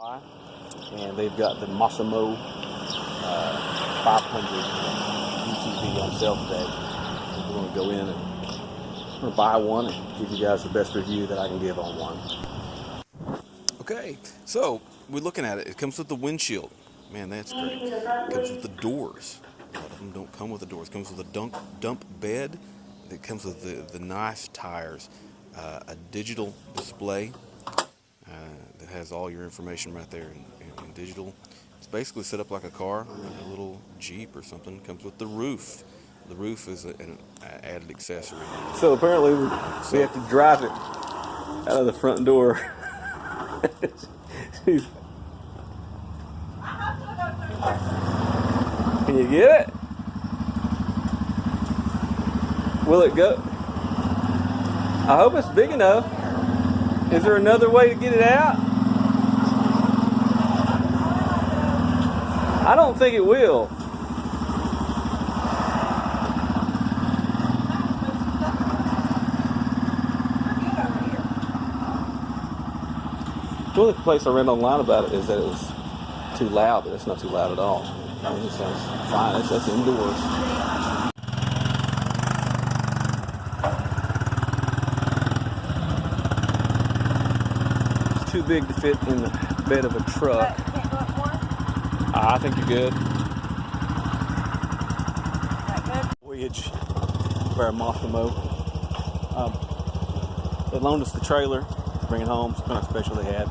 And they've got the Massimo 500 UTV on sale today. We're going to go in and I'm going to buy one and give you guys the best review that I can give on one. Okay, so we're looking at it. It comes with the windshield. Man, that's great. It comes with the doors. A lot of them don't come with the doors. It comes with a dump bed. It comes with the nice tires. A digital display that has all your information right there in digital. It's basically set up like a car, a little Jeep or something. It comes with the roof. The roof is an added accessory. So apparently we have to drive it out of the front door. Can you get it? Will it go? I hope it's big enough. Is there another way to get it out? I don't think it will. The only place I read online about it is that it was too loud, but it's not too loud at all. I mean, it sounds fine. That's indoors. Too big to fit in the bed of a truck. I think you're good. Voyage by our Massimo. They loaned us the trailer to bring it home. It's kind of special they had.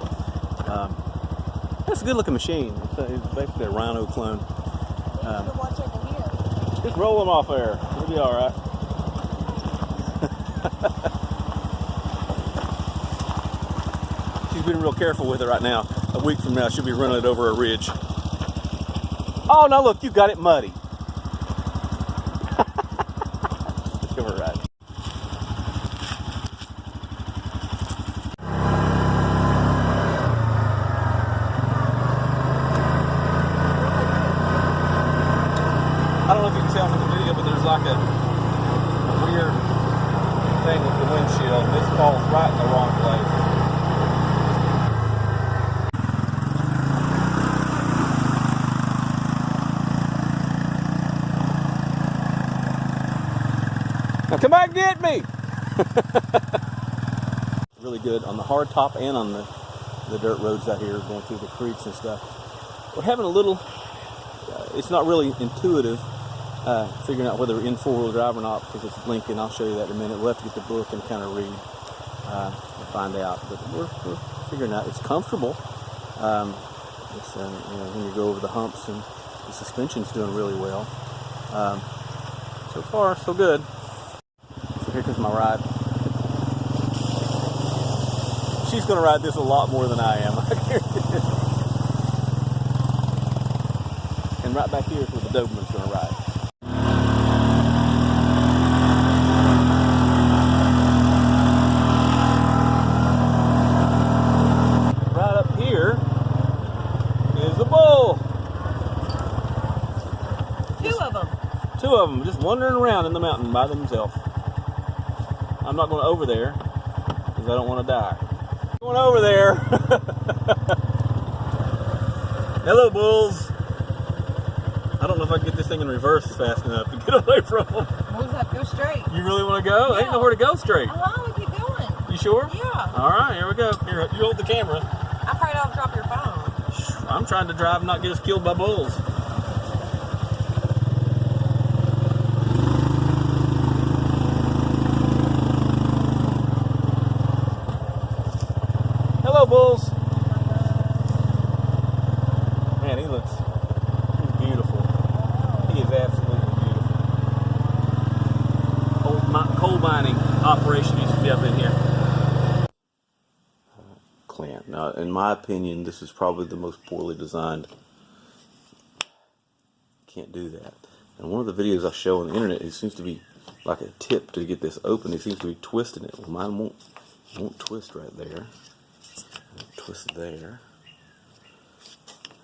It's a good looking machine. It's basically a Rhino Clone. Just roll them off there. It'll be all right. She's being real careful with it right now. A week from now, she'll be running it over a ridge. Oh, no, look, you got it muddy. Let's give her a ride. I don't know if you can tell from the video, but there's like a weird thing with the windshield. This falls right in the wrong place. Now come back and get me! Really good on the hard top and on the dirt roads out here, going through the creeks and stuff. We're having a little, it's not really intuitive, figuring out whether we're in four-wheel drive or not because it's blinking. I'll show you that in a minute. We'll have to get the book and kind of read and find out. But we're figuring out. It's comfortable. It's you know, when you go over the humps, and the suspension's doing really well. So far, so good. So here comes my ride. She's going to ride this a lot more than I am. I guarantee it. And right back here is where the Doberman's going to ride. Right up here is the bull. Two of them just wandering around in the mountain by themselves. I'm not going over there because I don't want to die. Going over there. Hello, bulls. I don't know if I can get this thing in reverse fast enough to get away from them. We'll have to go straight. You really want to go? Yeah. Ain't nowhere to go straight. We keep going. You sure? Yeah. All right, here we go. Here, you hold the camera. I'm afraid I'll drop your phone. I'm trying to drive and not get us killed by bulls. Hello, bulls. Man, he's beautiful. He is absolutely beautiful. Coal mining operation used to be up in here. Clamp. Now, in my opinion, this is probably the most poorly designed. Can't do that. And one of the videos I show on the internet, it seems to be like a tip to get this open. It seems to be twisting it. Well, mine won't twist right there. Twist there.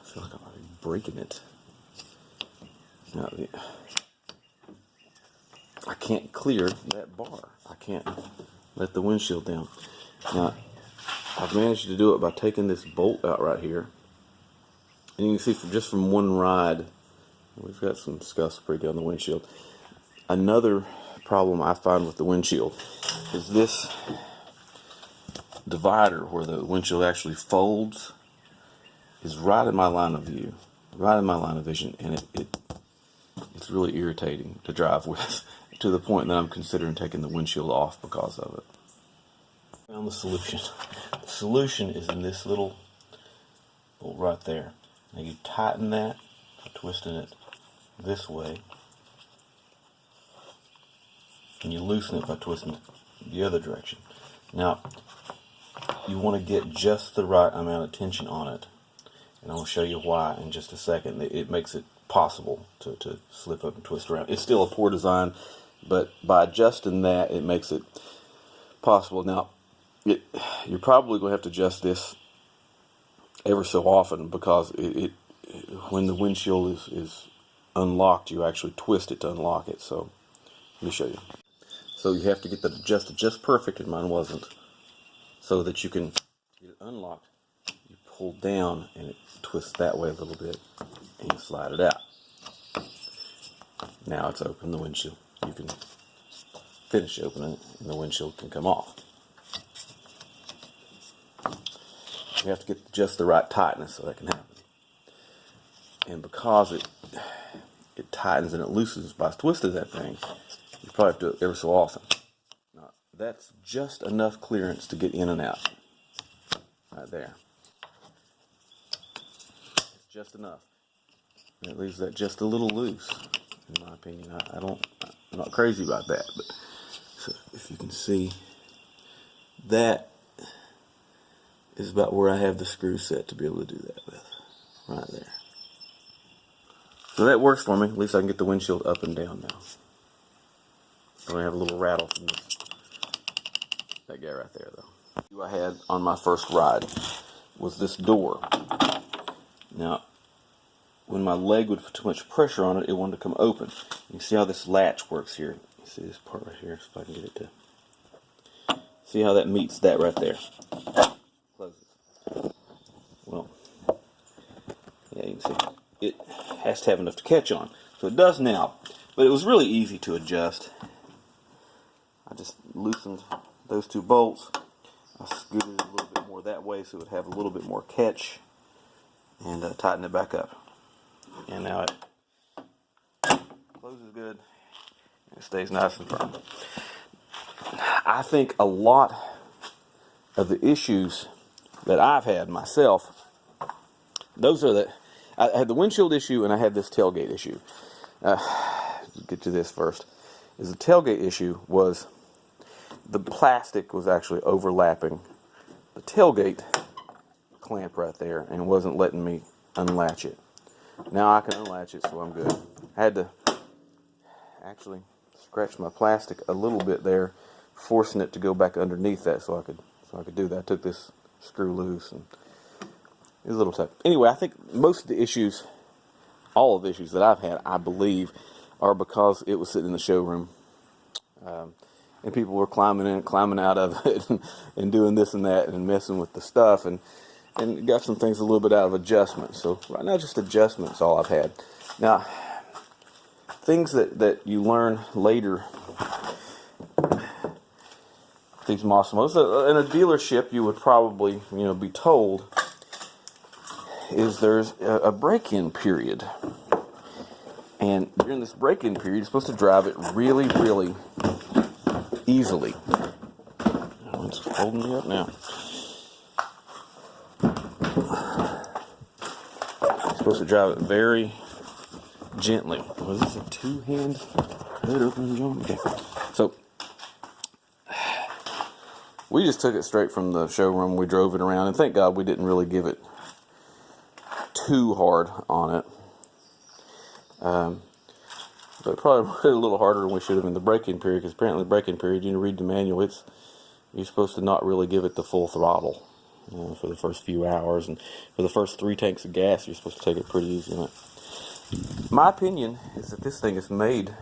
I feel like I'm breaking it. Now, I can't clear that bar. I can't let the windshield down. Now, I've managed to do it by taking this bolt out right here. And you can see just from one ride, we've got some scuffs pretty on the windshield. Another problem I find with the windshield is this divider where the windshield actually folds is right in my line of view, right in my line of vision, and it's really irritating to drive with, to the point that I'm considering taking the windshield off because of it. I found the solution. The solution is in this little bolt right there. Now you tighten that by twisting it this way, and you loosen it by twisting it the other direction. Now, you want to get just the right amount of tension on it, and I'll show you why in just a second. It makes it possible to slip up and twist around. It's still a poor design, but by adjusting that, it makes it possible. Now, you're probably going to have to adjust this ever so often, because when the windshield is unlocked, you actually twist it to unlock it. So let me show you. So you have to get that adjusted just perfect, and mine wasn't, so that you can get it unlocked. You pull down and it twists that way a little bit, and you slide it out. Now it's open, the windshield. You can finish opening it and the windshield can come off. You have to get just the right tightness so that can happen. And because it tightens and it loosens by twisting that thing, you probably have to do it ever so often. Now, that's just enough clearance to get in and out. Right there. Just enough. And it leaves that just a little loose, in my opinion. I'm not crazy about that, but so if you can see, that is about where I have the screw set to be able to do that with. Right there. So that works for me. At least I can get the windshield up and down now. I'm going to have a little rattle from that guy right there, though. What I had on my first ride was this door. Now, when my leg would put too much pressure on it, it wanted to come open. You see how this latch works here. You see this part right here, if I can get it to. See how that meets that right there. Closes. Well, yeah, you can see. It has to have enough to catch on. So it does now. But it was really easy to adjust. I just loosened those two bolts. I scooted it a little bit more that way so it would have a little bit more catch, and tighten it back up. And now it closes good and it stays nice and firm. I think a lot of the issues that I've had myself, I had the windshield issue and I had this tailgate issue. Get to this first. Is the tailgate issue was the plastic was actually overlapping the tailgate clamp right there and wasn't letting me unlatch it. Now I can unlatch it, so I'm good. I had to actually scratch my plastic a little bit there, forcing it to go back underneath that so I could do that. I took this screw loose and it was a little tough. Anyway, I think most of the issues, all of the issues that I've had, I believe, are because it was sitting in the showroom. And people were climbing in and climbing out of it and doing this and that and messing with the stuff and got some things a little bit out of adjustment. So right now just adjustment's all I've had. Now, things that you learn later, these Massimos, in a dealership you would probably be told is there's a break-in period. And during this break-in period, you're supposed to drive it really, really easily. It's folding me up now. You're supposed to drive it very gently. Was this a two-hand lid opening joint? Okay. So we just took it straight from the showroom. We drove it around, and thank God we didn't really give it too hard on it. But probably a little harder than we should have in the break-in period, because apparently the break-in period, you read the manual, you're supposed to not really give it the full throttle for the first few hours, and for the first 3 tanks of gas, you're supposed to take it pretty easy on it. My opinion is that this thing is made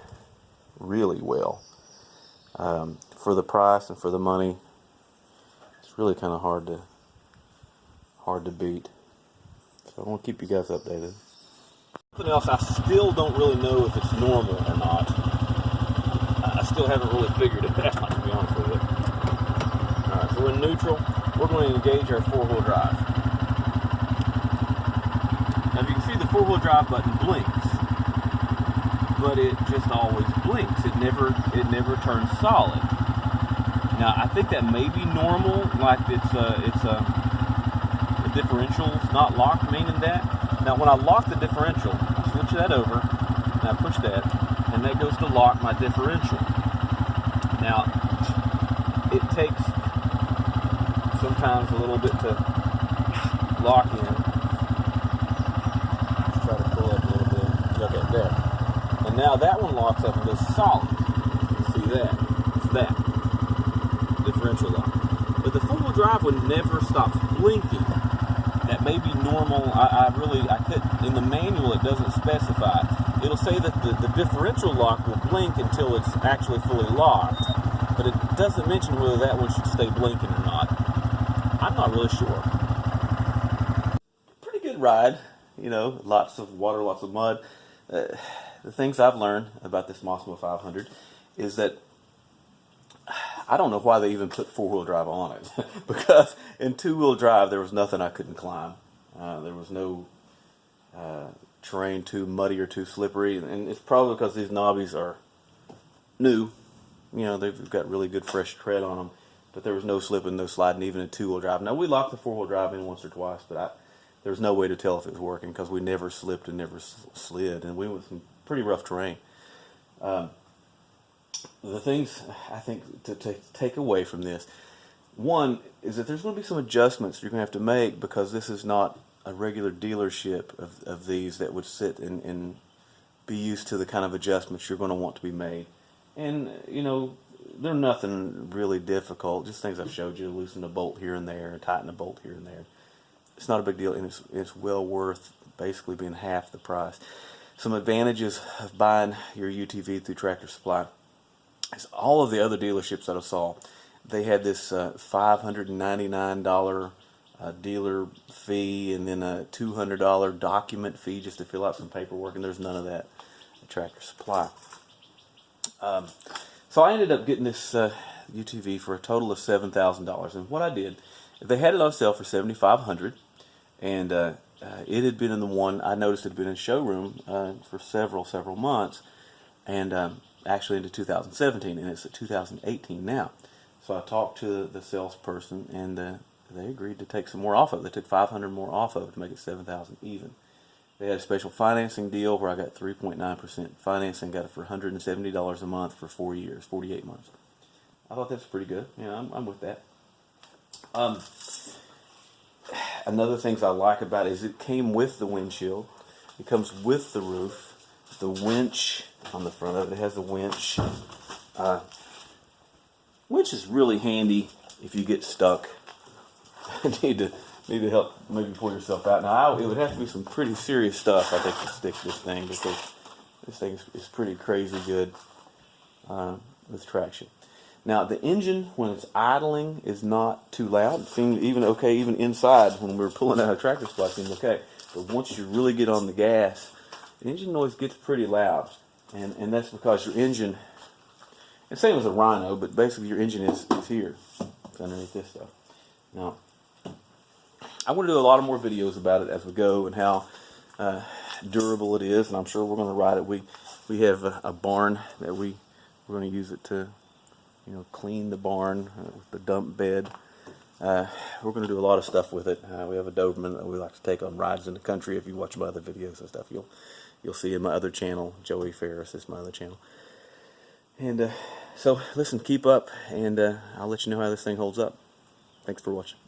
really well. For the price and for the money, it's really kind of hard hard to beat. So I want to keep you guys updated. Something else, I still don't really know if it's normal or not. I still haven't really figured it out, to be honest with you. Alright, so we're in neutral. We're going to engage our four-wheel drive. Now, if you can see, the four-wheel drive button blinks, but it just always blinks. It never turns solid. Now, I think that may be normal, like the differential's not locked, meaning that. Now, when I lock the differential, I switch that over, and I push that, and that goes to lock my differential. Now, it takes sometimes a little bit to lock in. Let's try to pull up a little bit. Okay, there. And now that one locks up and goes solid. You see that? It's that. Differential lock. But the four-wheel drive one never stops blinking. That may be normal. I could, in the manual it doesn't specify. It'll say that the differential lock will blink until it's actually fully locked, but it doesn't mention whether that one should stay blinking or not. I'm not really sure. Pretty good ride, you know, lots of water, lots of mud. The things I've learned about this Massimo 500 is that I don't know why they even put four-wheel drive on it, because in two-wheel drive there was nothing I couldn't climb. There was no terrain too muddy or too slippery, and it's probably because these knobbies are new. You know, they've got really good fresh tread on them, but there was no slipping, no sliding, even in two-wheel drive. Now, we locked the four-wheel drive in once or twice, but there was no way to tell if it was working because we never slipped and never slid, and we went some pretty rough terrain. The things I think to take away from this, one is that there's going to be some adjustments you're going to have to make, because this is not a regular dealership of these that would sit and be used to the kind of adjustments you're going to want to be made. And, you know, they're nothing really difficult, just things I've showed you, loosen a bolt here and there, tighten a bolt here and there. It's not a big deal, and it's well worth basically being half the price. Some advantages of buying your UTV through Tractor Supply is all of the other dealerships that I saw, they had this $599 dealer fee, and then a $200 document fee just to fill out some paperwork, and there's none of that at Tractor Supply. So I ended up getting this UTV for a total of $7,000, and what I did, they had it on sale for $7,500, and it had been in the one, I noticed it had been in showroom for several months, and actually into 2017, and it's at 2018 now. So I talked to the salesperson, and they agreed to take some more off of it. They took $500 more off of it to make it $7,000 even. They had a special financing deal where I got 3.9% financing, got it for $170 a month for 4 years, 48 months. I thought that's pretty good. Yeah, I'm with that. Another things I like about it is it came with the windshield. It comes with the roof, the winch on the front of it. It has the winch. Winch is really handy if you get stuck. need to help maybe pull yourself out. Now, it would have to be some pretty serious stuff, I think, to stick this thing, because this thing is pretty crazy good with traction. Now, the engine, when it's idling, is not too loud. It seemed even okay, even inside when we were pulling out a Tractor Supply, it seemed okay. But once you really get on the gas, the engine noise gets pretty loud. And that's because your engine, it's same as a Rhino, but basically your engine is here. It's underneath this stuff. Now, I want to do a lot of more videos about it as we go, and how durable it is, and I'm sure we're going to ride it. We have a barn that we're going to use it to, you know, clean the barn with the dump bed. We're going to do a lot of stuff with it. We have a Doberman that we like to take on rides in the country. If you watch my other videos and stuff, you'll see in my other channel, Joey Ferris is my other channel. And so listen, keep up, and I'll let you know how this thing holds up. Thanks for watching.